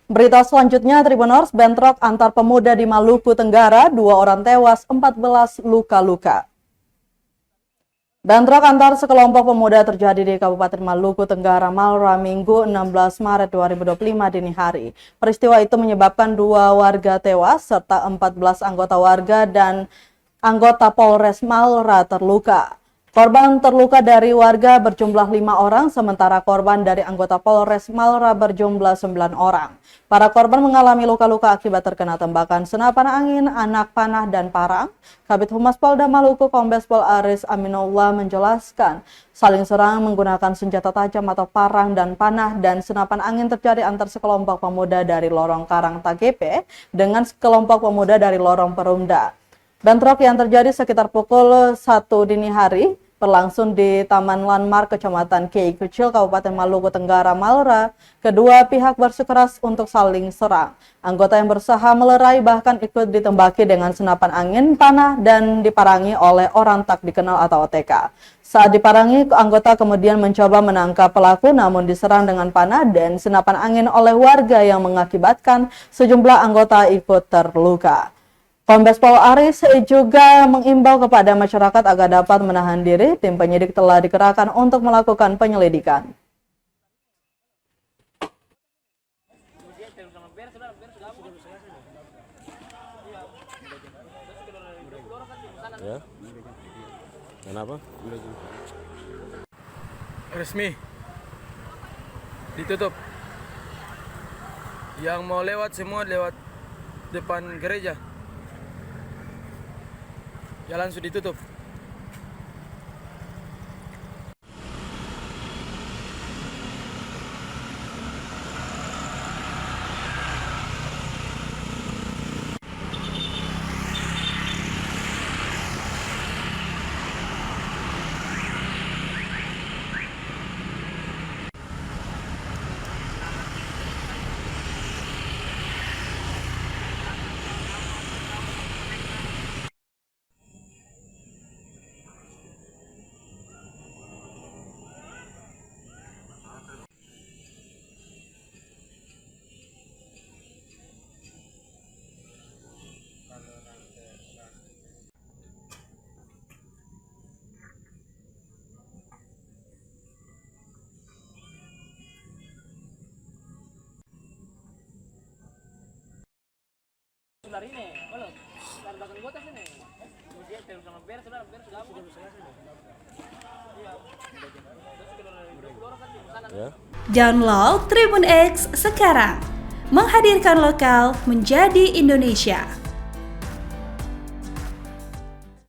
Berita selanjutnya, Tribuners, bentrok antar pemuda di Maluku Tenggara, 2 orang tewas, 14 luka-luka. Bentrok antar sekelompok pemuda terjadi di Kabupaten Maluku Tenggara, Malra, Minggu 16 Maret 2025 dini hari. Peristiwa itu menyebabkan 2 warga tewas serta 14 anggota warga dan anggota Polres Malra terluka. Korban terluka dari warga berjumlah 5 orang, sementara korban dari anggota Polres Malra berjumlah 9 orang. Para korban mengalami luka-luka akibat terkena tembakan senapan angin, anak panah, dan parang. Kabid Humas Polda Maluku Kombes Pol Aris Aminullah menjelaskan, saling serang menggunakan senjata tajam atau parang dan panah dan senapan angin terjadi antar sekelompok pemuda dari Lorong Karang Tagepe dengan sekelompok pemuda dari Lorong Perumda. Bentrok yang terjadi sekitar pukul 1 dini hari berlangsung di Taman Landmark Kecamatan Kei Kecil, Kabupaten Maluku Tenggara, Malra. Kedua pihak bersikeras untuk saling serang. Anggota yang berusaha melerai bahkan ikut ditembaki dengan senapan angin, panah, dan diparangi oleh orang tak dikenal atau OTK. Saat diparangi, anggota kemudian mencoba menangkap pelaku namun diserang dengan panah dan senapan angin oleh warga yang mengakibatkan sejumlah anggota ikut terluka. Kombes Pol Aris juga mengimbau kepada masyarakat agar dapat menahan diri. Tim penyidik telah dikerahkan untuk melakukan penyelidikan. Ya, kenapa? Resmi ditutup. Yang mau lewat semua lewat depan gereja. Jalan sudah ditutup. Sebelah ini, belum. Dari belakang gua sini. Kemudian terus sama ber sudah Ya. Download Tribun X sekarang. Menghadirkan lokal menjadi Indonesia.